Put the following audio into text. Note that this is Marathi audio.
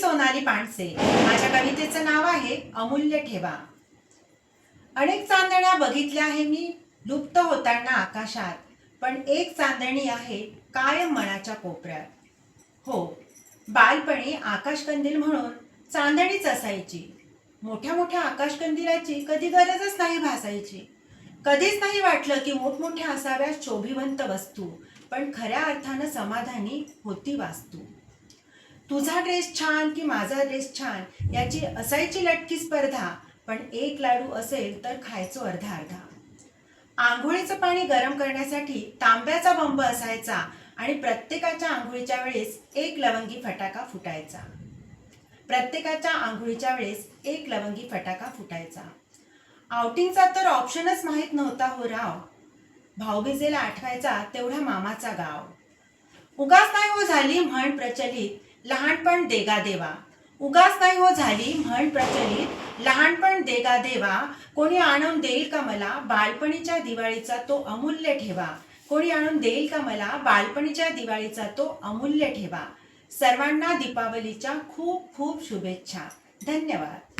सोनाली पांडसे. माझ्या कवितेचं नाव आहे अमूल्य ठेवा. अनेक चांदण्या बघितल्या आहे मी लुप्त होताना आकाशात, पण एक चांदणी आहे कायम मनाच्या कोपऱ्यात. हो, बालपणी आकाशकंदील म्हणून चांदणीच असायची. मोठ्या मोठ्या आकाशकंदिलाची कधी गरजच नाही भासायची. कधीच नाही वाटलं की मोठमोठ्या असाव्या शोभिवंत वस्तू, पण खऱ्या अर्थानं समाधानी होती वास्तू. तुझा ड्रेस छान की माझा ड्रेस छान याची असायची लटकी स्पर्धा, पण एक लाडू असेल तर खायचो अर्धा अर्धा. आंघोळीचं पाणी गरम करण्यासाठी तांब्याचा बंब असायचा आणि प्रत्येकाच्या आंघोळीच्या वेळेस एक लवंगी फटाका फुटायचा. आउटिंगचा तर ऑप्शनच माहीत नव्हता हो राव. भाऊबीजेला आठवायचा तेवढा मामाचा गाव. उगाच नाही हो झाली म्हण प्रचलित, लहानपण देगा देवा. उगाच नाही हो झाली म्हण प्रचलित, लहानपण देगा देवा. कोणी आणून देईल का मला बालपणीच्या दिवाळीचा तो अमूल्य ठेवा. कोणी आणून देईल का मला बालपणीच्या दिवाळीचा तो अमूल्य ठेवा. सर्वांना दीपावलीच्या खूप खूप शुभेच्छा. धन्यवाद.